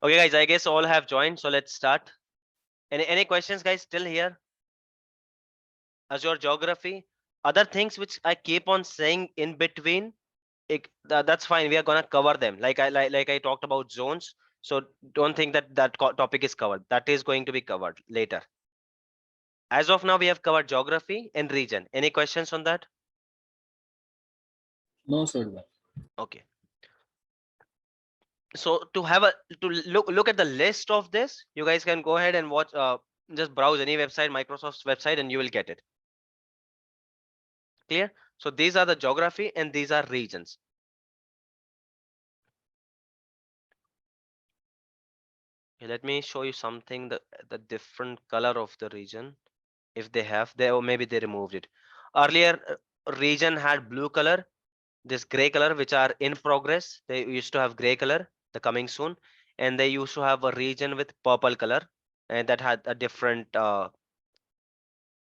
Okay, guys, I guess all have joined. So let's start. Any questions, guys, still here? Azure Geography, other things which I keep on saying in between, that's fine. We are gonna cover them. Like I talked about zones. So don't think that topic is covered. That is going to be covered later. As of now, we have covered geography and region. Any questions on that? No, sir. Okay. So to look at the list of this, you guys can go ahead and watch. Just browse any website, Microsoft's website, and you will get it. Clear? So these are the geography and these are regions. Let me show you something, the different color of the region. If they have, or maybe they removed it. Earlier, region had blue color, this gray color, which are in progress. They used to have gray color, the coming soon, and they used to have a region with purple color, and that had a different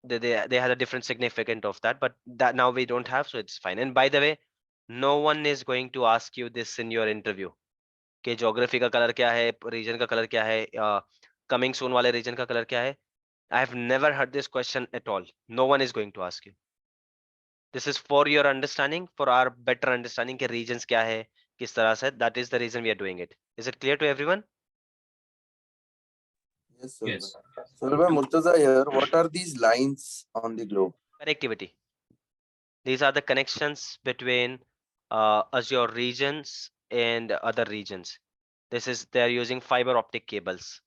they had a different significance of that, but that now we don't have, so it's fine. And by the way, no one is going to ask you this in your interview कि geography का colour क्या है, region का colour क्या है, coming soon वाले region का colour क्या है. I have never heard this question at all. No one is going to ask you. This is for your understanding, for our better understanding कि regions क्या है, किस तरह से. That is the reason we are doing it. Is it clear to everyone? Yes, sir. Yes. Sir, Murtaza here. What are these lines on the globe? Connectivity. These are the connections between Azure regions and other regions. This is, they are using fiber optic cables.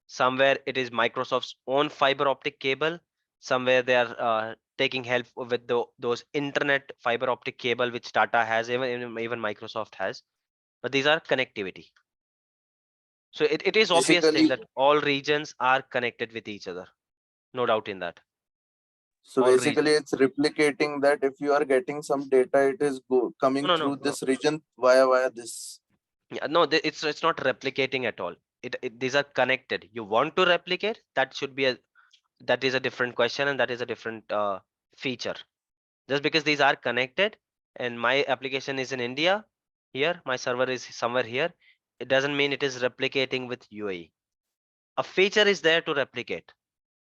Somewhere it is Microsoft's own fiber optic cable. Somewhere they are taking help with those internet fiber optic cable which Tata has, even Microsoft has. But these are connectivity. So it is obvious thing that all regions are connected with each other. No doubt in that. So All basically, it's replicating that if you are getting some data, it is coming through this region via this. Yeah, no, it's not replicating at all. These are connected. You want to replicate, that should be that is a different question, and that is a different feature. Just because these are connected and my application is in India, here my server is somewhere here, it doesn't mean it is replicating with UAE. A feature is there to replicate,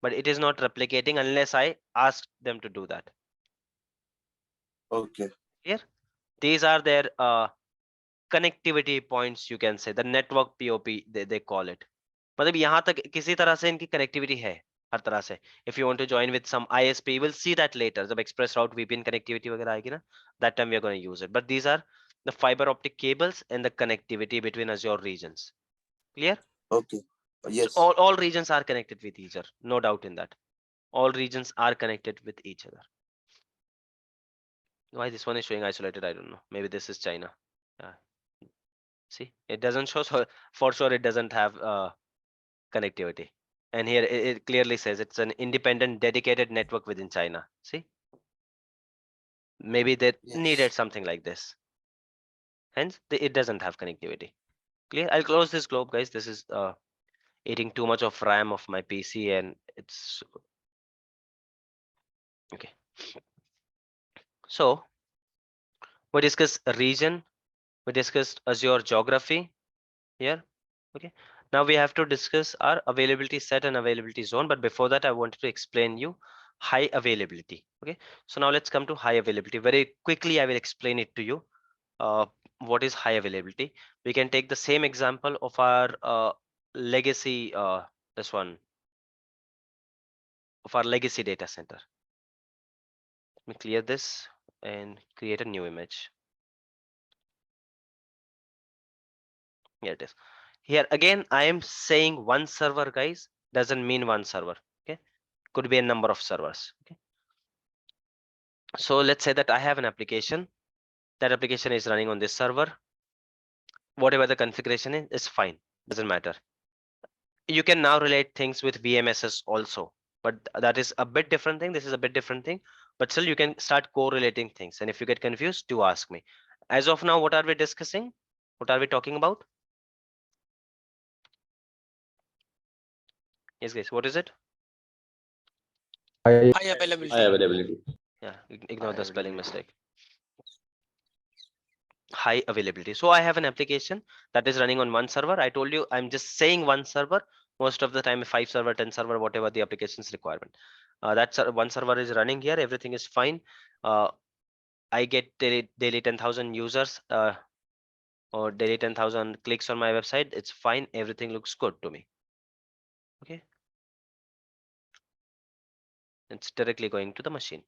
but it is not replicating unless I ask them to do that. Okay. Here, these are their connectivity points, you can say, the network POP they call it. मतलब यहाँ तक किसी तरह से इनकी connectivity है हर तरह से. If you want to join with some ISP, we'll see that later. जब express route VPN connectivity वगैरह आएगी ना, that time we are going to use it. But these are the fiber optic cables and the connectivity between Azure regions. Clear? Okay. Yes. So all regions are connected with each other. No doubt in that. All regions are connected with each other. Why this one is showing isolated, I don't know. Maybe this is China. See, it doesn't show, so for sure it doesn't have connectivity. And here it clearly says it's an independent dedicated network within China. See, maybe they needed something like this. Hence it doesn't have connectivity. Clear? I'll close this globe, guys. This is eating too much of RAM of my PC, and it's okay. So we discussed region, we discussed Azure geography here. Okay, now we have to discuss our availability set and availability zone, but before that I wanted to explain you high availability. Okay, so now let's come to high availability. Very quickly I will explain it to you. What is high availability? We can take the same example of our legacy, this one, of our legacy data center. Let me clear this and create a new image. Here it is. Here again I am saying one server, guys, doesn't mean one server. Okay, could be a number of servers. Okay, so let's say that I have an application. That application is running on this server. Whatever the configuration is fine, doesn't matter. You can now relate things with VMSS also, but that is a bit different thing. This is a bit different thing, but still you can start correlating things. And if you get confused, do ask me. As of now, what are we discussing? What are we talking about? Yes, guys, what is it? High availability. Yeah, ignore the spelling mistake. high availability. So I have an application that is running on one server. I told you I'm just saying one server. Most of the time 5 server, 10 server, whatever the application's requirement. That one server is running here. Everything is fine. I get daily 10,000 users or daily 10,000 clicks on my website. It's fine. Everything looks good to me. Okay. It's directly going to the machine.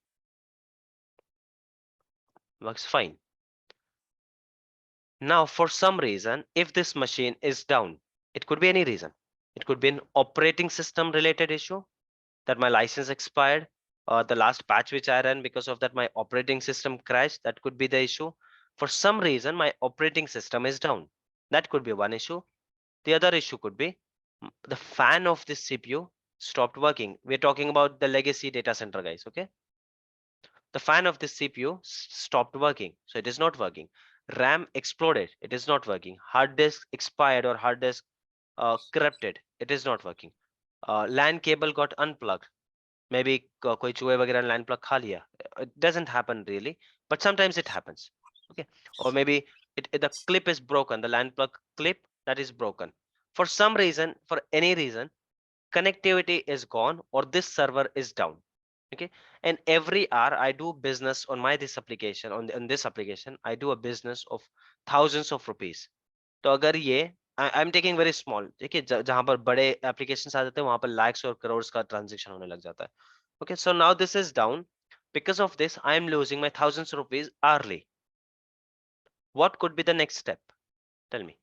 Works fine. Now, for some reason, if this machine is down, it could be any reason. It could be an operating system related issue that my license expired, or the last patch which I ran, because of that my operating system crashed. That could be the issue. For some reason, my operating system is down. That could be one issue. The other issue could be the fan of this CPU stopped working. We're talking about the legacy data center, guys. Okay. The fan of this CPU stopped working, so it is not working. RAM exploded, it is not working. Hard disk expired or hard disk corrupted, it is not working. LAN cable got unplugged. Maybe koi chuhe वगैरह LAN plug खा लिया. It doesn't happen really, but sometimes it happens. Okay, or maybe the clip is broken. The LAN plug clip that is broken. For some reason, for any reason, connectivity is gone or this server is down. Okay, and every hour I do business on this application. On this application I do a business of thousands of rupees. तो अगर ये I'm taking very small, ठीक है, जहां पर बड़े applications आ जाते हैं वहां पर lakhs और crores का transaction होने लग जाता है. Okay, so now this is down. Because of this I am losing my thousands of rupees hourly. What could be the next step? Tell me.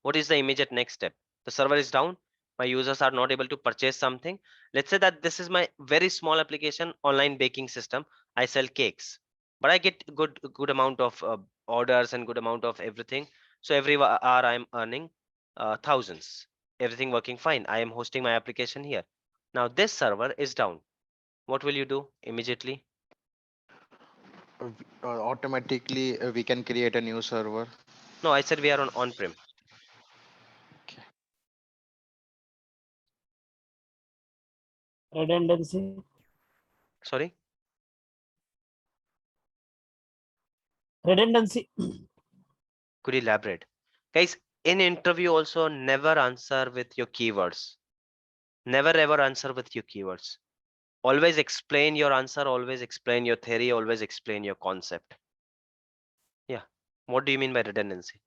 What is the immediate next step? The server is down, my users are not able to purchase something. Let's say that this is my very small application, online baking system. I sell cakes, but I get good amount of orders and good amount of everything. So every hour I'm earning thousands. Everything working fine. I am hosting my application here. Now this server is down. What will you do immediately? Automatically we can create a new server. No, I said we are on on-prem. Redundancy. Sorry. Redundancy. Could you elaborate? Guys, in interview also never answer with your keywords. Never ever answer with your keywords. Always explain your answer, always explain your theory, always explain your concept. Yeah. What do you mean by redundancy?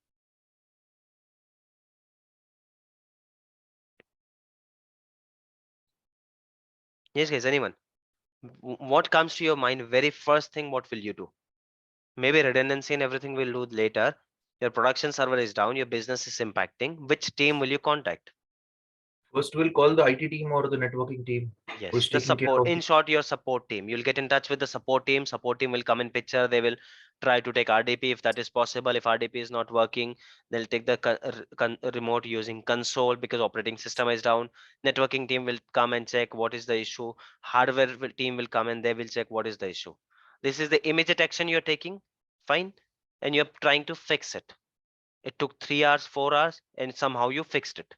Yes, guys, anyone? What comes to your mind? Very first thing, what will you do? Maybe redundancy and everything we'll do later. Your production server is down, your business is impacting. Which team will you contact? First, we'll call the IT team or the networking team. Yes, the support. In short, your support team. You'll get in touch with the support team. Support team will come in picture. They will try to take RDP if that is possible. If RDP is not working, they'll take the remote using console because operating system is down. Networking team will come and check what is the issue. Hardware team will come and they will check what is the issue. This is the immediate action you're taking. Fine. And you're trying to fix it. It took 3 hours, 4 hours, and somehow you fixed it.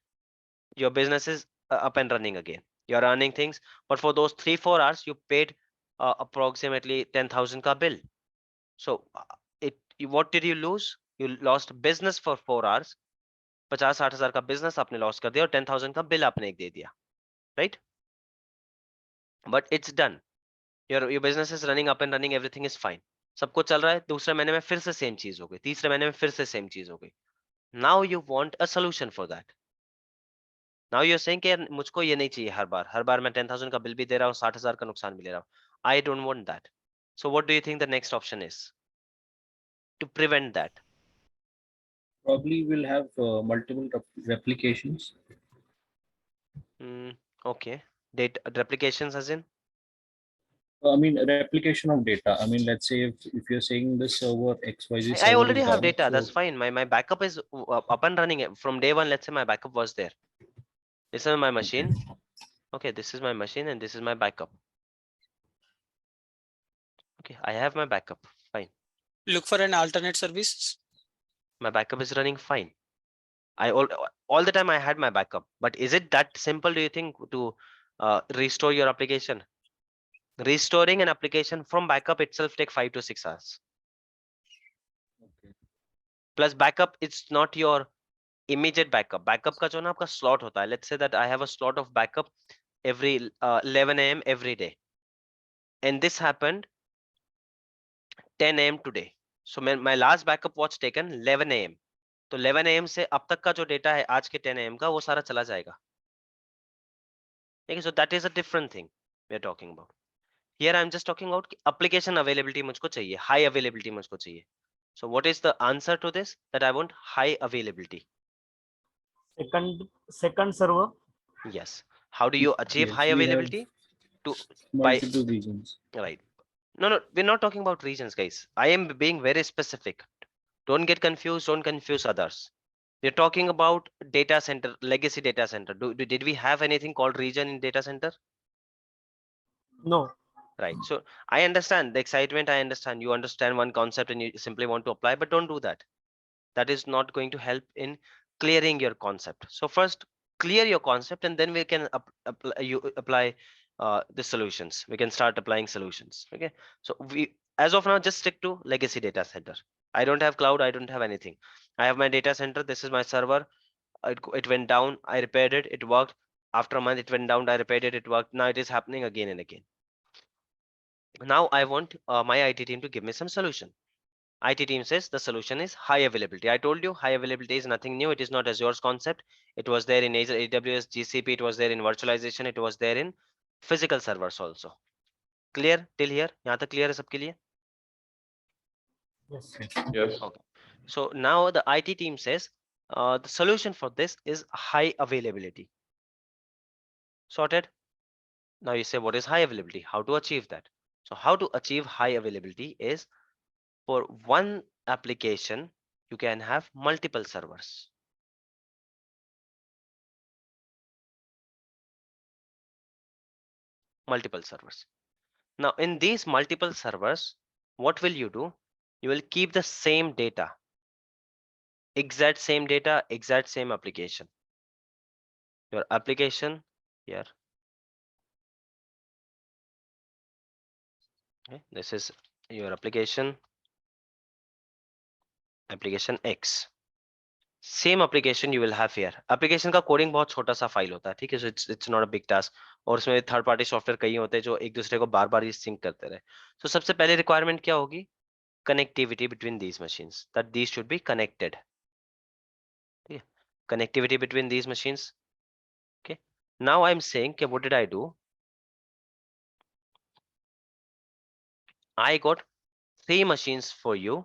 Your business is up and running again. You're earning things, but for those 3-4 hours you paid approximately 10,000 ka bill. So what did you lose? You lost business for 4 hours. 50-60 हजार का business आपने lost कर दिया और 10,000 का bill आपने एक दे दिया, right? But it's done. Your business is running up and running, everything is fine. सब कुछ चल रहा है. दूसरे महीने में फिर से same चीज हो गई. तीसरे महीने में फिर से same चीज हो गई. Now you want a solution for that. Now you're saying कि मुझको ये नहीं चाहिए हर बार मैं 10,000 का बिल भी दे रहा हूँ 60,000 का नुकसान भी ले रहा हूँ. I don't want that. So what do you think the next option is to prevent that? Probably we'll have multiple replications. Okay. Data replications as in? I mean, replication of data. I mean, let's say if you're saying the server XYZ server I already is have down, data. so That's fine. My backup is up and running from day one. Let's say my backup was there. This is my machine. Okay, this is my machine and this is my backup. Okay, I have my backup. Fine. Look for an alternate service. My backup is running fine. I all the time I had my backup, but is it that simple, do you think, to restore your application? Restoring an application from backup itself take 5 to 6 hours. Plus backup, it's not your immediate backup. Backup का जो ना आपका slot होता है. Let's say that I have a slot of backup every 11 a.m. every day, and this happened 10 a.m. today. So my last backup was taken 11 a.m. तो 11 a.m. से अब तक का जो डेटा है आज के 10 a.m. का वो सारा चला जाएगा. Okay, so that is a different thing we are talking about. Here I am just talking about application availability मुझको चाहिए, high availability मुझको चाहिए. So what is the answer to this? That I want high availability. Second server. Yes. How do you achieve Yes, high we have availability? By multiple regions. right. No, we're not talking about regions, guys. I am being very specific. Don't get confused. Don't confuse others. We're talking about data center, legacy data center. Did we have anything called region in data center? No. Right. So I understand the excitement. I understand you understand one concept and you simply want to apply, but don't do that. That is not going to help in clearing your concept. So first clear your concept and then we can apply the solutions. We can start applying solutions. Okay. So we, as of now, just stick to legacy data center. I don't have cloud. I don't have anything. I have my data center. This is my server. It went down. I repaired it. It worked. After a month, it went down. I repaired it. It worked. Now it is happening again and again. Now I want my IT team to give me some solution. IT team says the solution is high availability. I told you high availability is nothing new. It is not Azure's concept. It was there in Azure, AWS, GCP. It was there in virtualization. It was there in physical servers also. Clear till here? यहाँ तक clear है सबके लिए? Yes. Yes. Okay. So now the IT team says the solution for this is high availability. Sorted? Now you say what is high availability? How to achieve that? So how to achieve high availability is for one application, you can have multiple servers. Multiple servers. Now in these multiple servers, what will you do? You will keep the same data, exact same data, exact same application. Your application here. Okay, this is your application X. Same application you will have here. Application का coding बहुत छोटा सा file होता है, ठीक है? So it's not a big task. और उसमें थर्ड पार्टी सॉफ्टवेयर कई होते हैं जो एक दूसरे को बार बार सिंक करते रहे. So सबसे पहले रिक्वायरमेंट क्या होगी? Connectivity between these machines. That these should be connected. Okay. Connectivity between these machines. Okay. Now I'm saying, okay, what did I do? I got 3 machines for you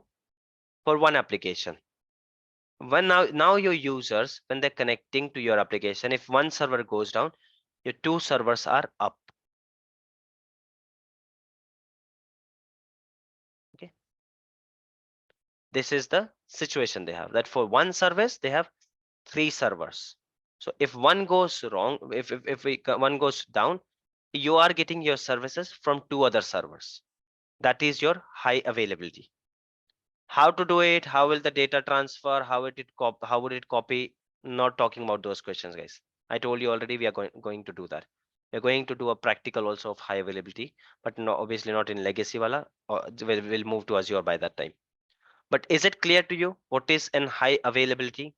for one application. When now your users, when they're connecting to your application, if one server goes down, your 2 servers are up. Okay. This is the situation they have, that for one service they have 3 servers. So if one goes wrong, if one goes down, you are getting your services from 2 other servers. That is your high availability. How to do it? How will the data transfer? How would it copy? Not talking about those questions, guys. I told you already we are going to do that. We're going to do a practical also of high availability, but no, obviously not in legacy wala, or we'll move to Azure by that time. But is it clear to you what is an high availability?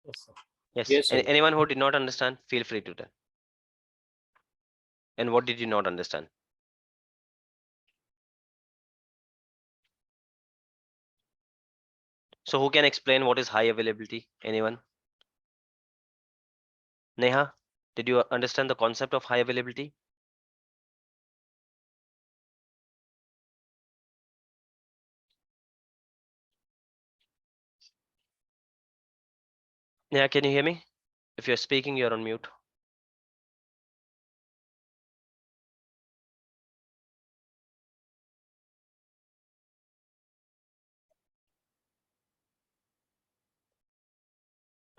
Yes, sir. Yes. Yes, sir. Anyone who did not understand, feel free to tell. And what did you not understand? So who can explain what is high availability? Anyone? Neha, did you understand the concept of high availability? Neha, can you hear me? If you're speaking, you're on mute.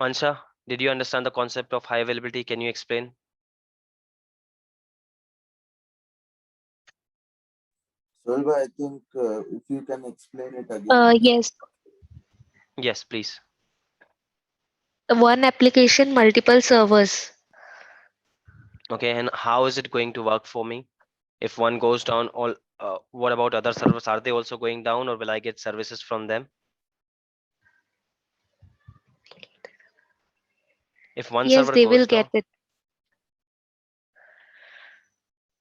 Ansha, did you understand the concept of high availability? Can you explain? Solva, I think if you can explain it again. Yes, Yes, please. one application, multiple servers. Okay, and how is it going to work for me? If one goes down, What about other servers? Are they also going down, or will I get services from them? If one Yes, server they will goes down, get it.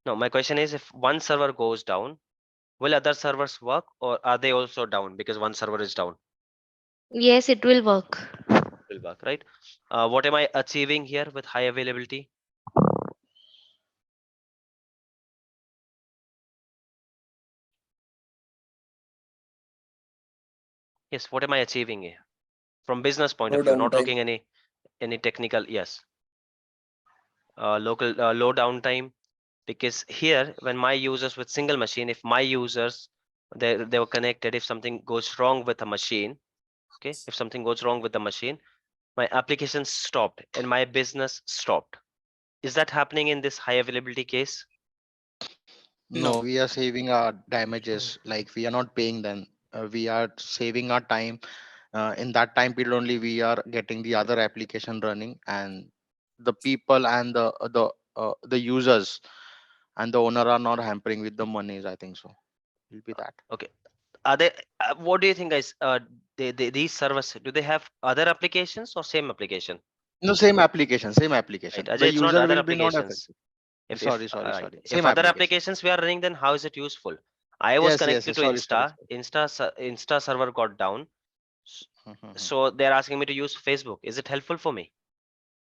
no, my question is, if one server goes down, will other servers work, or are they also down because one server is down? Yes, it will work. Will work, right? What am I achieving here with high availability? Yes, what am I achieving here? From business point No of view, not downtime. looking any technical, yes. Local low downtime, because here when my users with single machine, if my users they were connected, if something goes wrong with a machine, okay, if something goes wrong with the machine, my application stopped and my business stopped. Is that happening in this high availability case? No, we are saving our damages. Like we are not paying them. We are saving our time. In that time period only, we are getting the other application running, and the people and the users and the owner are not hampering with the monies. I think so. Will be that. Okay, are they what do you think, guys? These servers, do they have other applications or same application? No, same application, same application. Right, The Ajay, it's not user other will be not applications. affected. If Sorry, sorry, right, sorry. if Same other application. applications we are running, then how is it useful? I was Yes, yes, connected yes. to Sorry, sorry. Insta server got down, Mhm. so they're asking me to use Facebook. Is it helpful for me?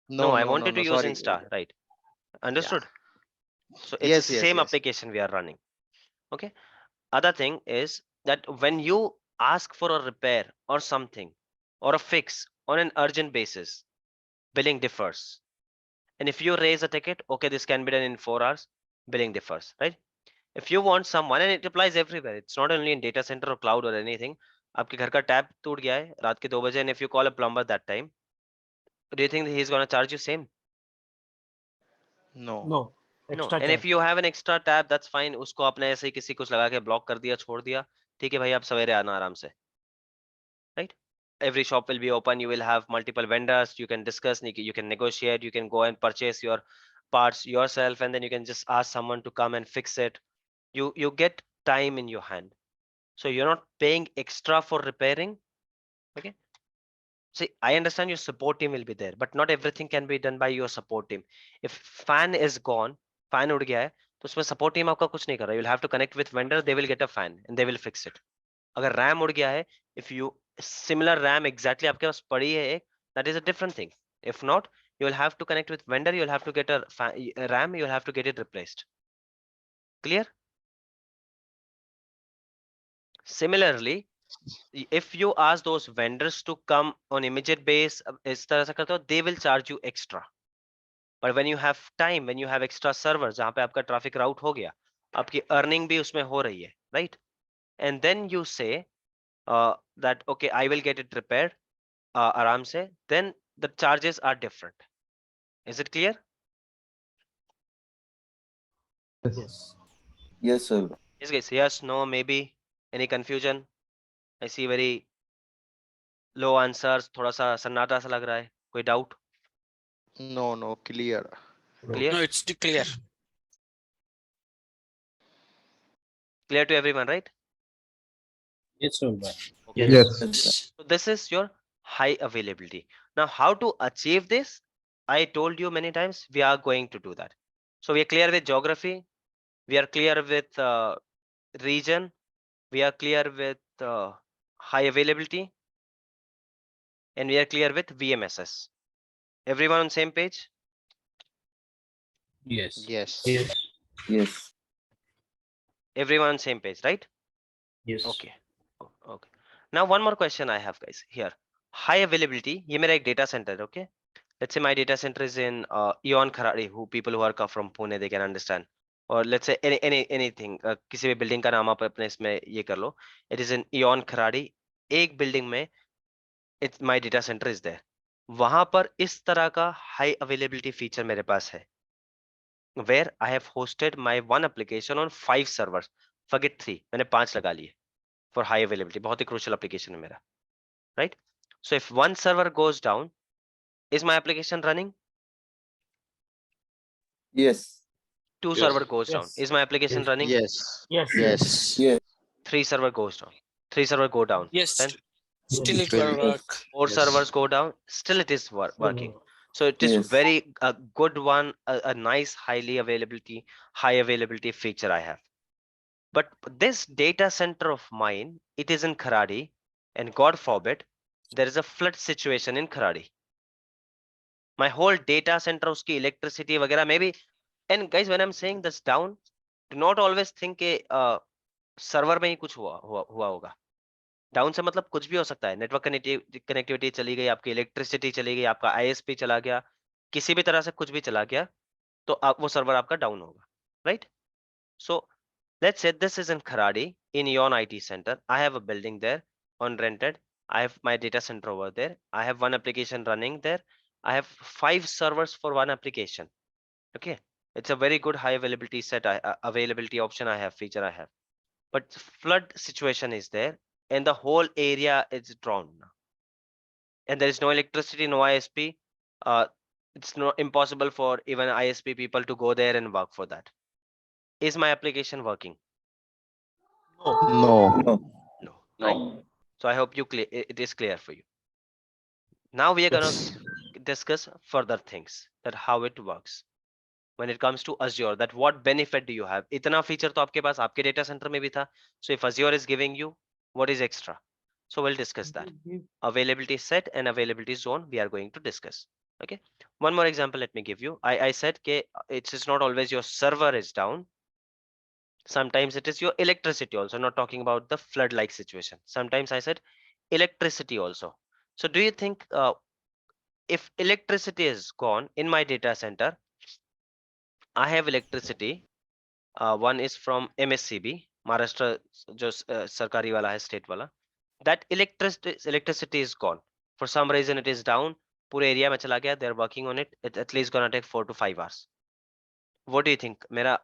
No, No, I no, no, wanted to no. use Sorry. Insta, right? Yeah. Understood. So it's the Yes, yes, same yes. application we are running. Okay. Other thing is that when you ask for a repair or something or a fix on an urgent basis, billing differs. And if you raise a ticket, okay, this can be done in 4 hours, billing differs, right? If you want someone, and it applies everywhere, it's not only in data center or cloud or anything. आपके घर का tap टूट गया है रात के 2 बजे, and if you call a plumber that time, do you think that he's going to charge you same? No. No. No. Extra And if charge. you have an extra tab, that's fine. उसको आपने ऐसे ही किसी कुछ लगा के block कर दिया, छोड़ दिया, ठीक है भाई, आप सवेरे आना आराम से, right? Every shop will be open, you will have multiple vendors, you can discuss, you can negotiate, you can go and purchase your parts yourself, and then you can just ask someone to come and fix it. You get time in your hand, so you're not paying extra for repairing. Okay, see, I understand your support team will be there, but not everything can be done by your support team. If fan is gone, fan उड़ गया है, तो उसमें support team आपका कुछ नहीं कर रहा. You'll have to connect with vendor, they will get a fan and they will fix it. अगर RAM उड़ गया है, if you similar RAM exactly आपके पास पड़ी है एक, that is a different thing. If not, you will have to connect with vendor, you'll have to get a RAM, you'll have to get it replaced. Clear? Similarly, if you ask those vendors to come on immediate base, इस तरह से करते हो, they will charge you extra. But when you have time, when you have extra servers, जहाँ पे आपका traffic route हो गया, आपकी earning भी उसमें हो रही है, right? And then you say that okay, I will get it repaired आराम से, then the charges are different. Is it clear? Yes. Yes, sir. Yes, guys. Yes, no, maybe. Any confusion? I see very low answers. थोड़ा सा सन्नाटा सा लग रहा है. कोई doubt? No, no. Clear. Clear? No, it's clear. Clear to everyone, right? Yes, sir. Okay. Yes. So this is your high availability. Now, how to achieve this? I told you many times, we are going to do that. So we are clear with geography. We are clear with region. We are clear with high availability. And we are clear with VMSS. Everyone on same page? Yes. Yes. Yes. Yes. Everyone on same page, right? Yes. Okay. Okay. Now one more question I have, guys. Here, high availability. ये मेरा एक data center, okay? Let's say my data center is in Eon Kharadi, who people who are come from Pune, they can understand. Or let's say anything, किसी भी building का नाम आप अपने इसमें ये कर लो. It is in Eon Kharadi. एक building में it's my data center is there. वहां पर इस तरह का high availability feature मेरे पास है. Where I have hosted my one application on 5 servers. Forget 3. मैंने 5 लगा लिए for high availability. बहुत ही crucial application है मेरा. Right? So if one server goes down, is my application running? Yes. 2 Yes. server goes down. Yes. Is my application running? Yes. Yes. Yes. Yes. 3 server goes down. 3 server go down. Yes, Then still It it will. will work. 4 Yes. servers go down. Still it is working. So it is Yes. very a good one, a nice high availability feature I have. But this data center of mine, it is in Kharadi, and God forbid, there is a flood situation in Kharadi. My whole data center, uski electricity, वगैरह, maybe. And guys, when I'm saying this down, do not always think के server में ही कुछ हुआ होगा. Down से मतलब कुछ भी हो सकता है. नेटवर्क कनेक्टिविटी चली गई, आपकी इलेक्ट्रिसिटी चली गई, आपका आईएसपी चला गया, किसी भी तरह से कुछ भी चला गया, तो आप वो सर्वर आपका डाउन होगा, right? So let's say this is in Kharadi in Yon IT center. I have a building there on rented. I have my data center over there. I have one application running there. I have 5 servers for one application. Okay, it's a very good high availability availability option I have, feature I have. But flood situation is there and the whole area is drowned now. And there is no electricity, no ISP. It's not impossible for even ISP people to go there and work for that. Is my application working? No. No. No, right? So I hope it is clear for you. Now we are gonna discuss further things, that how it works when it comes to Azure, that what benefit do you have? Itna feature to aapke paas aapke data center mein bhi tha. So if Azure is giving you, what is extra? So we'll discuss that. Availability set and availability zone we are going to discuss. Okay, one more example let me give you. I said ke it is not always your server is down. Sometimes it is your electricity also, not talking about the flood like situation. Sometimes I said electricity also. So do you think if electricity is gone in my data center, I have electricity, one is from MSCB, Maharashtra, just Sarkari wala hai, state wala, that electricity is gone. For some reason it is down, pure area mein chala gaya, they're working on it, it's at least gonna take 4 to 5 hours. What do you think? Mera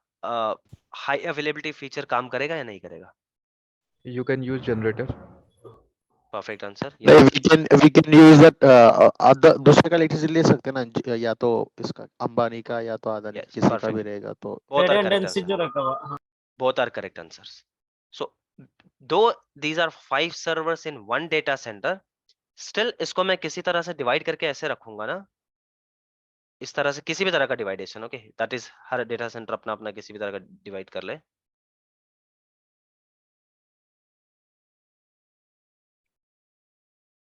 high availability feature काम करेगा या नहीं करेगा? You can use generator. Perfect answer. नहीं, we can use that other दूसरे का electricity ले सकते हैं ना, या तो इसका अंबानी का या तो अदानी, Yes, किसी का perfect. भी रहेगा तो. Both are correct Redundancy answers. जो रखा हुआ. Both are correct answers. So though these are 5 servers in one data center, still इसको मैं किसी तरह से divide करके ऐसे रखूंगा ना, इस तरह से किसी भी तरह का dividation. Okay, that is her data center अपना अपना किसी भी तरह का divide कर ले.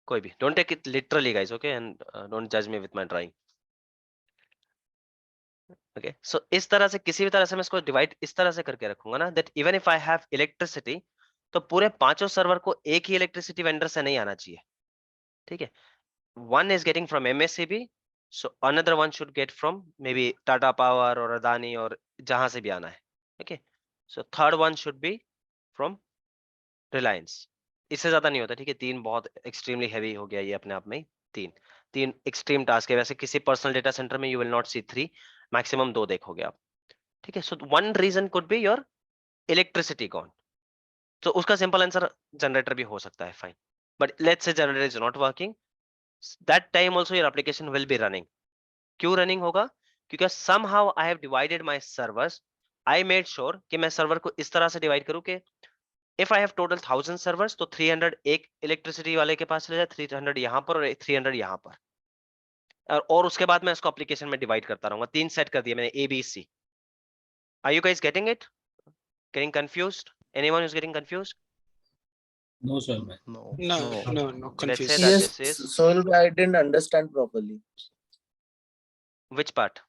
कोई भी, don't take it literally guys, okay, and don't judge me with my drawing. Okay, so इस तरह से किसी भी तरह से मैं इसको divide इस तरह से करके रखूंगा ना, that even if I have electricity, तो पूरे 5 सर्वर को एक ही इलेक्ट्रिसिटी वेंडर से नहीं आना चाहिए. ठीक है, one is getting from MSCB, so another one should get from maybe Tata Power or Adani or जहां से भी आना है. Okay, so third one should be from Reliance. इससे ज्यादा नहीं होता. ठीक है, 3 बहुत extremely heavy हो गया ये अपने आप में. 3 extreme task है. वैसे किसी पर्सनल डेटा सेंटर में you will not see 3, maximum 2 देखोगे आप. ठीक है, so one reason could be your electricity gone. तो उसका simple answer generator भी हो सकता है, fine. But let's say generator is not working, that time also your application will be running. क्यों running होगा? क्योंकि somehow I have divided my servers. I made sure कि मैं सर्वर को इस तरह से डिवाइड करूं कि if I have total 1000 servers, तो 300 एक इलेक्ट्रिसिटी वाले के पास चले जाए, 300 यहाँ पर और 300 यहाँ पर, और उसके बाद मैं इसको एप्लीकेशन में डिवाइड करता रहूंगा. 3 सेट कर दिए मैंने, ABC. Are you guys getting it? Getting confused? Anyone who's getting confused? No, sir. No. No, Let's say confused. that Yes, this is Soil, I didn't understand properly. which part?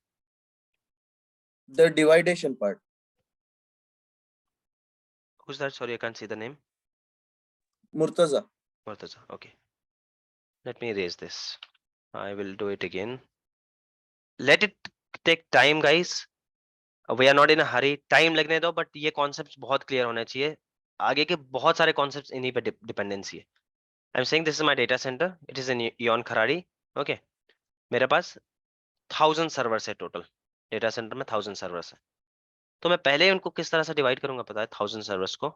The dividation part. Who's that? Sorry, I can't see the name. Murtaza. Murtaza. Okay. Let me erase this. I will do it again. Let it take time, guys. We are not in a hurry. Time लगने दो, but ये concepts बहुत clear होने चाहिए. आगे के बहुत सारे concepts इन्हीं पे dependency है. I'm saying this is my data center. It is in Yon Kharadi. Okay. मेरे पास 1000 servers है total. Data center में 1000 servers है. तो मैं पहले उनको किस तरह से divide करूंगा पता है? 1000 servers को.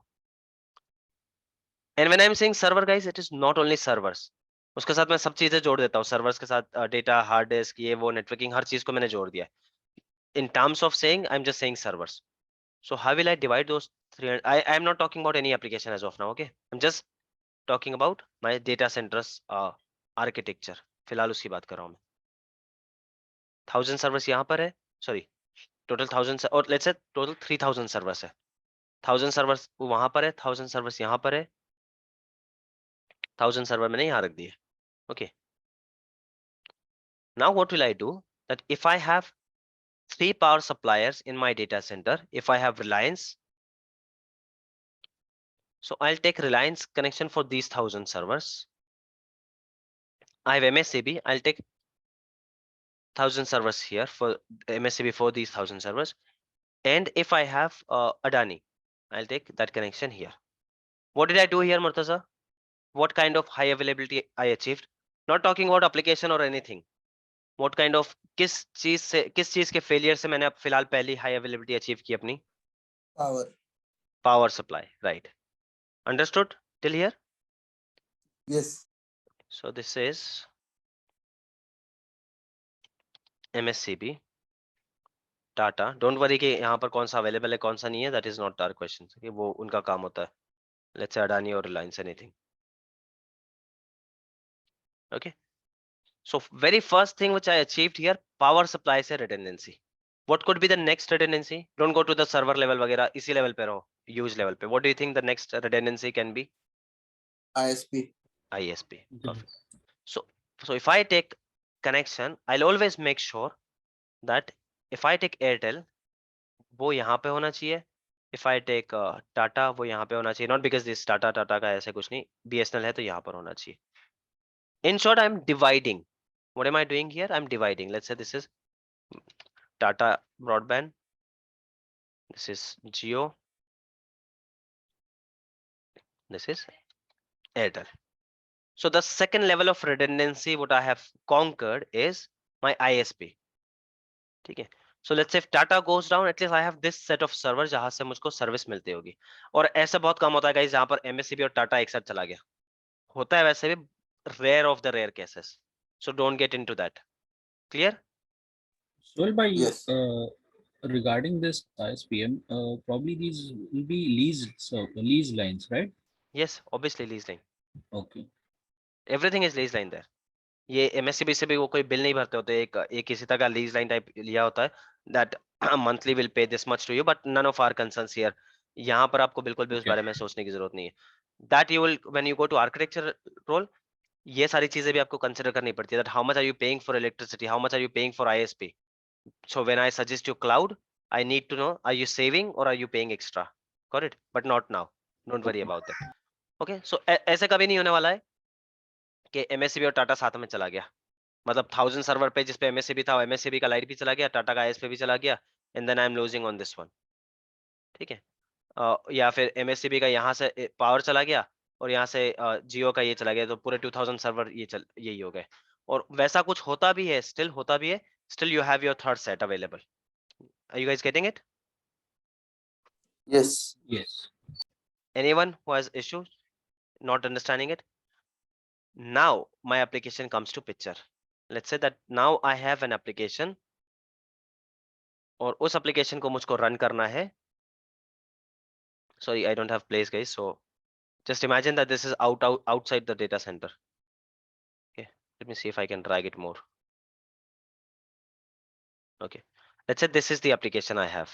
And when I'm saying server, guys, it is not only servers. उसके साथ मैं सब चीजें जोड़ देता हूँ. सर्वर्स के साथ डेटा, हार्ड डिस्क, ये वो नेटवर्किंग, हर चीज को मैंने जोड़ दिया. in terms of saying, I'm just saying servers. So how will I divide those 300? I am not talking about any application as of now. Okay, I'm just talking about my data centers architecture. फिलहाल उसकी बात कर रहा हूँ मैं. 1000 servers यहाँ पर है. Sorry, total 1000 और let's say total 3000 servers है. 1000 servers वहां पर है, 1000 servers यहाँ पर है, 1000 server मैंने यहाँ रख दिए. Okay. Now what will I do? That if I have 3 power suppliers in my data center, if I have Reliance, so I'll take Reliance connection for these 1000 servers. I have MSCB, I'll take 1000 servers here for MSCB for these 1000 servers. And if I have Adani, I'll take that connection here. What did I do here, Murtaza? What kind of high availability I achieved? Not talking about application or anything. What kind of किस चीज के failure से मैंने अब फिलहाल पहली high availability achieve की अपनी? Power supply, right? Understood till here? Yes. So this is MSCB, Tata. Don't worry कि यहाँ पर कौन सा available है कौन सा नहीं है. That is not our question. Okay, वो उनका काम होता है. Let's say Adani or Reliance, anything. Okay. So very first thing which I achieved here, power supply से redundancy. What could be the next redundancy? Don't go to the server level वगैरह, इसी level पे रहो, use level पे. What do you think the next redundancy can be? ISP. ISP. Perfect. So if I take connection, I'll always make sure that if I take Airtel, वो यहाँ पे होना चाहिए. If I take Tata, वो यहाँ पे होना चाहिए. Not because this Tata का ऐसा कुछ नहीं. BSNL है तो यहाँ पर होना चाहिए. In short, I'm dividing. What am I doing here? I'm dividing. Let's say this is Tata broadband. This is Jio. This is Airtel. So the second level of redundancy what I have conquered is my ISP. Okay. So let's say if Tata goes down, at least I have this set of servers जहां से मुझको service मिलती होगी. और ऐसा बहुत कम होता है guys जहां पर MSCB और Tata एक साथ चला गया. होता है वैसे भी, rare of the rare cases. So don't get into that. Clear? So by Yes. regarding this ISPM, probably these will be leased lines, right? Yes, obviously lease line. Okay. Everything is lease line there. ये MSCB से भी वो कोई bill नहीं भरते होते. एक किसी तरह का लीज लाइन टाइप लिया होता है that monthly will pay this much to you, but none of our concerns here. यहाँ पर आपको बिल्कुल भी उस बारे में सोचने की जरूरत नहीं है. That you will when you go to architecture role, ये सारी चीजें भी आपको कंसिडर करनी पड़ती है. That how much are you paying for electricity? How much are you paying for ISP? So when I suggest you cloud, I need to know, are you saving or are you paying extra? Got it? But not now. Don't worry about that. Okay. So ऐसे कभी नहीं होने वाला है कि MSCB और टाटा साथ में चला गया. मतलब 1000 सर्वर पे जिस पे MSCB था, MSCB का लाइट भी चला गया, टाटा का ISP भी चला गया, and then I am losing on this one. ठीक है. या फिर MSCB का यहाँ से पावर चला गया और यहाँ से जियो का ये चला गया, तो पूरे 2000 सर्वर यही हो गए. और वैसा कुछ होता भी है, स्टिल होता भी है. Still you have your third set available. Are you guys getting it? Yes. Yes. Anyone who has issues not understanding it? Now my application comes to picture. Let's say that now I have an application और उस application को मुझको run करना है. Sorry, I don't have place guys, so just imagine that this is outside the data center. Okay, let me see if I can drag it more. Okay, let's say this is the application I have.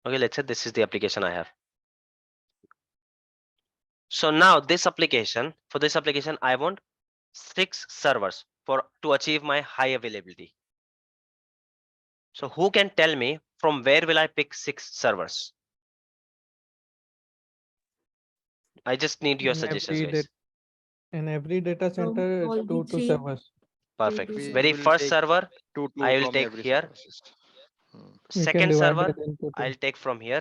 Okay, let's say this is the application I have. So now this application, for this application, I want 6 servers to achieve my high availability. So who can tell me from where will I pick 6 servers? I just need your suggestions, guys. In every data center, all the 2 to three. servers. Perfect. We Very will first take server, 2 I will from take every here. services. You can Second divide server, it into 2. I'll take from here.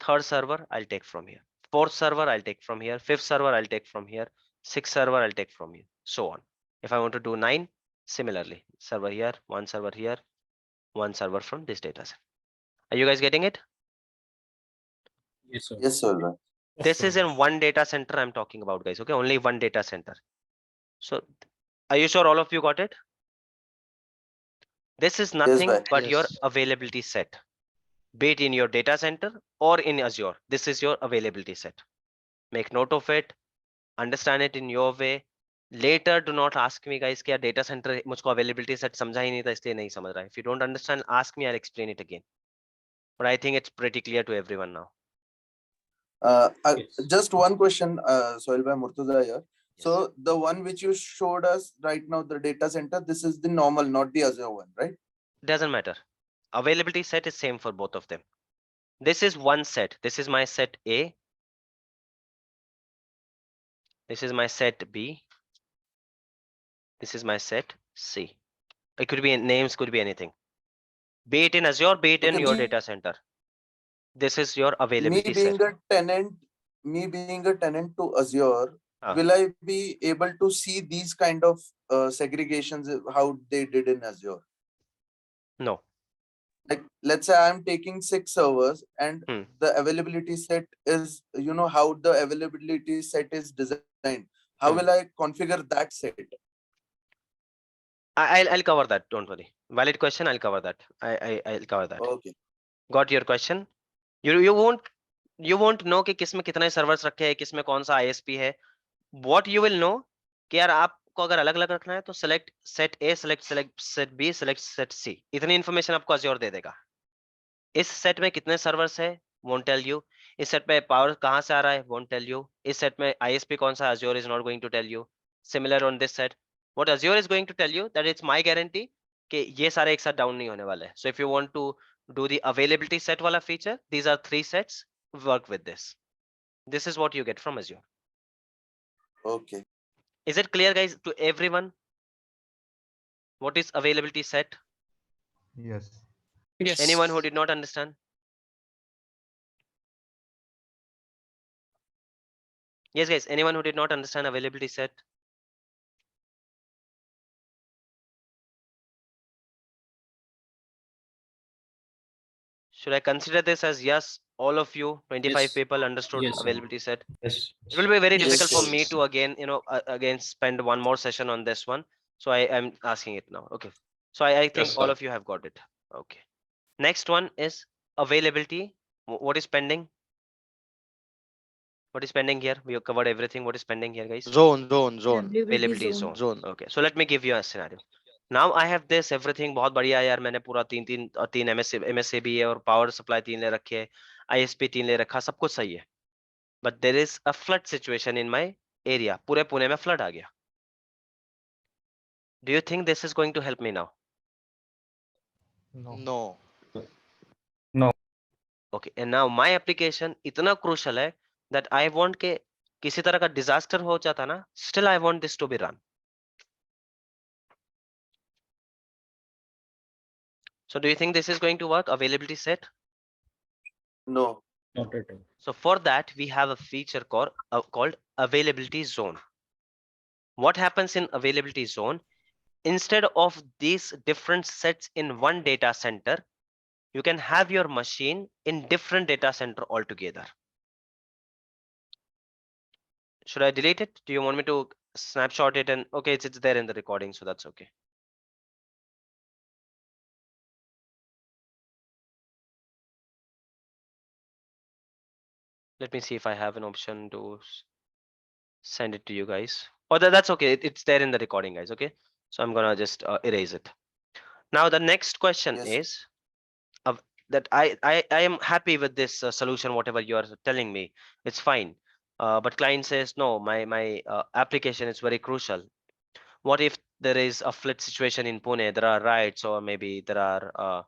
Third server, I'll take from here. Fourth server, I'll take from here. Fifth server, I'll take from here. Sixth server, I'll take from here. So on. If I want to do 9, similarly, server here, one server here, one server from this data set. Are you guys getting it? Yes, sir. Yes, sir. This is in one data center I'm talking about, guys. Okay, only one data center. So are you sure all of you got it? This is Yes, nothing bhai. but your Yes. availability set, be it in your data center or in Azure. This is your availability set. Make note of it, understand it in your way. Later, do not ask me guys कि data center मुझको availability set समझा ही नहीं था इसलिए नहीं समझ रहा है. If you don't understand, ask me, I'll explain it again. But I think it's pretty clear to everyone now. Yes. Just one question, Sohail bhai, Murtuza here. Yes. So the one which you showed us right now, the data center, this is the normal, not the Azure one, right? Doesn't matter. Availability set is same for both of them. This is one set. This is my set A. This is my set B. This is my set C. It could be names, could be anything. Be it in Azure, be it in Okay, your me- data center. This is your Me availability being set. a tenant, me being a tenant to Azure, Ah. will I be able to see these kind of segregations how they did in Azure? No. Like, let's say I'm taking 6 servers and Hmm. the availability set is, how the availability set is designed. How will I configure that set? I'll cover that. Don't worry. Valid question. I'll cover that. I'll cover that. Okay. Got your question? You won't know कि किसमें कितने servers रखे हैं, किसमें कौन सा ISP है. What you will know कि यार आपको अगर अलग अलग रखना है तो select set A, select set B, select set C. इतनी information आपको Azure दे देगा. इस सेट में कितने सर्वर्स है, won't tell you. इस सेट में पावर कहां से आ रहा है, won't tell you. इस सेट में ISP कौन सा, Azure is not going to tell you. Similar on this set, what Azure is going to tell you that it's my guarantee कि ये सारे एक साथ डाउन नहीं होने वाले. So if you want to do the availability set वाला feature, these are 3 sets, work with this. This is what you get from Azure. Okay. Is it clear guys to everyone what is availability set? Yes. Yes. Anyone who did not understand? Yes guys, anyone who did not understand availability set? Should I consider this as yes, all of you, 25 Yes. people understood Yes, sir. availability set? Yes. It will be very Yes. difficult for Yes. me to again, again spend one more session on this one. So I am asking it now. Okay. So I think Yes, all sir. of you have got it. Okay. Next one is availability. What is pending? What is pending here? We have covered everything. What is pending here, guys? Zone. Availability zone. Okay. So let me give you a scenario. Now I have this everything बहुत बढ़िया है यार, मैंने पूरा तीन MSA भी है और पावर सप्लाई 3 ले रखे है, ISP 3 ले रखा, सब कुछ सही है. But there is a flood situation in my area. पूरे पुणे में flood आ गया. Do you think this is going to help me now? No. Okay. And now my application इतना crucial है that I want के किसी तरह का disaster हो जाता ना, still I want this to be run. So do you think this is going to work? Availability set? No. Not at all. So for that, we have a feature called availability zone. What happens in availability zone? Instead of these different sets in one data center, you can have your machine in different data center altogether. Should I delete it? Do you want me to snapshot it? And okay, it's there in the recording, so that's okay. Let me see if I have an option to send it to you guys. Oh, that's okay. It's there in the recording, guys. Okay, so I'm gonna just erase it. Now the next question Yes. is that I am happy with this solution. Whatever you are telling me, it's fine. But client says no. My application is very crucial. What if there is a flood situation in Pune? There are riots, or maybe there are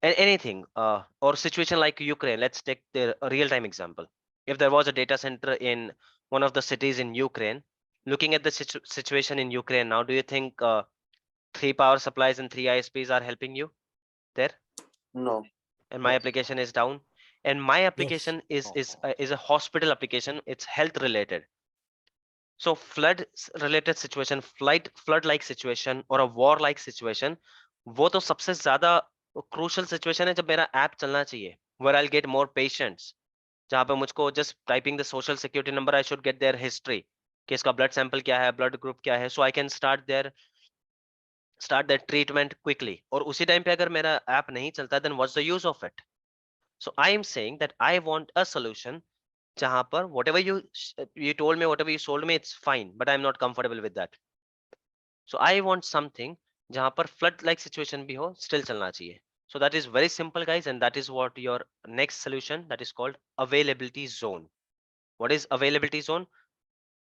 anything or situation like Ukraine. Let's take the real-time example. If there was a data center in one of the cities in Ukraine, looking at the situation in Ukraine now, do you think 3 power supplies and 3 ISPs are helping you there? No. And my application is down. And my application No. is a hospital application. It's health related. So flood related situation, flood like situation or a war like situation, वो तो सबसे ज़्यादा crucial situation है जब मेरा app चलना चाहिए, where I'll get more patients, जहाँ पे मुझको just typing the social security number, I should get their history. कि इसका ब्लड सैंपल क्या है, ब्लड ग्रुप क्या है, so I can start their treatment quickly. और उसी टाइम पे अगर मेरा ऐप नहीं चलता, then what's the use of it? So I am saying that I want a solution जहां पर whatever you told me, whatever you sold me, it's fine, but I'm not comfortable with that. So I want something जहां पर flood like situation भी हो, still चलना चाहिए. So that is very simple, guys, and that is what your next solution, that is called availability zone. What is availability zone?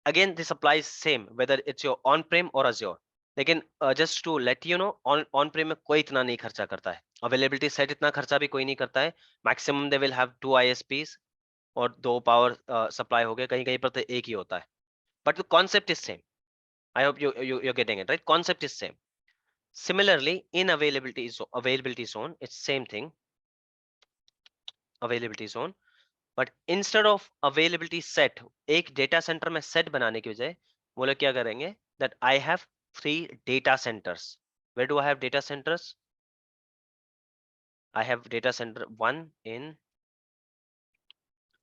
Again, this applies same whether it's your on-prem or Azure. लेकिन just to let you know, on-prem में कोई इतना नहीं खर्चा करता है. Availability set इतना खर्चा भी कोई नहीं करता है. Maximum they will have 2 ISPs और 2 पावर सप्लाई हो गए, कहीं कहीं पर तो एक ही होता है. But the concept is same. I hope you're getting it right. Concept is same. Similarly, in availability zone, it's same thing. Availability zone. But instead of availability set, एक data center में set बनाने की बजाय वो लोग क्या करेंगे? That I have 3 data centers. Where do I have data centers? I have data center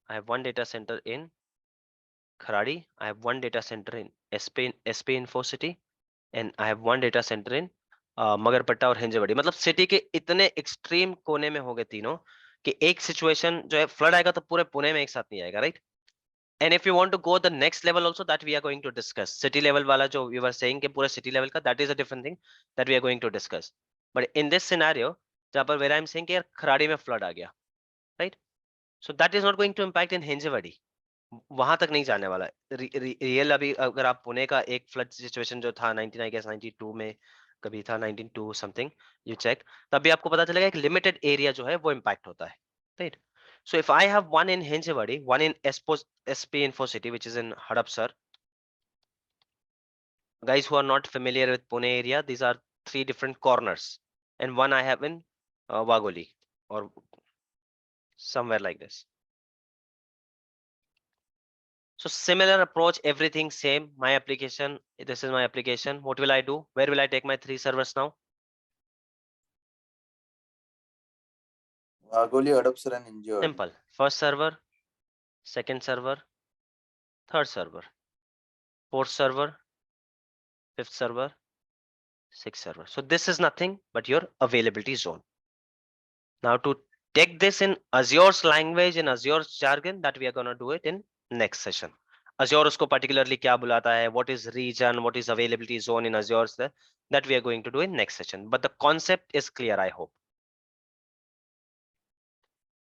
I have one data center in Kharadi. I have one data center in SP Info City, and I have one data center in Magarpatta और हिंजवड़ी. मतलब city के इतने extreme कोने में हो गए तीनों कि एक सिचुएशन जो है फ्लड आएगा तो पूरे पुणे में एक साथ नहीं आएगा, right? And if you want to go the next level also, that we are going to discuss. City level वाला जो वी वर सेइंग कि पूरे सिटी लेवल का, that is a different thing that we are going to discuss. But in this scenario जहां पर where I am saying कि यार खराड़ी में फ्लड आ गया, right? So that is not going to impact in Hinjewadi. वहां तक नहीं जाने वाला. रियल अभी अगर आप पुणे का एक फ्लड सिचुएशन जो था 19 आई गेस 92 में कभी था, 19 समथिंग, यू चेक, तभी आपको पता चलेगा एक लिमिटेड एरिया जो है वो इंपैक्ट होता है, right? So if I have one in Hinjewadi, one in SP info city which is in Hadapsar. Guys who are not familiar with Pune area, these are 3 different corners, and one I have in Wagoli or somewhere like this. So similar approach, everything same. My application, this is my application. What will I do? Where will I take my 3 servers now? Wagoli, Adapsar and Injio. Simple. First server, second server, third server, fourth server, fifth server, sixth server. So this is nothing but your availability zone. Now to take this in Azure's language, in Azure's jargon, that we are going to do it in next session. Azure usko particularly kya bulata hai, what is region, what is availability zone in Azure, that we are going to do in next session. But the concept is clear, I hope.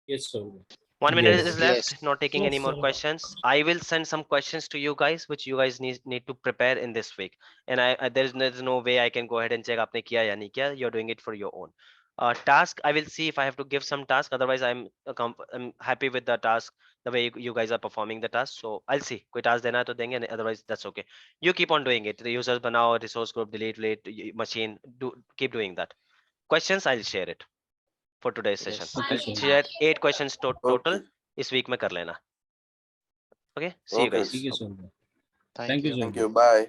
Yes, sir. 1 minute Yes. is left, Yes. not taking Yes, any more sir. questions. I will send some questions to you guys, which you guys need to prepare in this week. And there's no way I can go ahead and check aapne kiya ya nahi kiya. You're doing it for your own. Task, I will see if I have to give some task. Otherwise, I'm happy with the task, the way you guys are performing the task. So I'll see. Koi task dena hai to denge, otherwise that's okay. You keep on doing it. The users banao, resource group, delete, machine, keep doing that. Questions, I'll share it for today's session. Yes. Okay, I'll sir. share 8 questions total. Okay. इस week में कर लेना. Okay, see you Okay. guys. ठीक है, sir. Thank Thank you, you. sir. Thank you. Bye.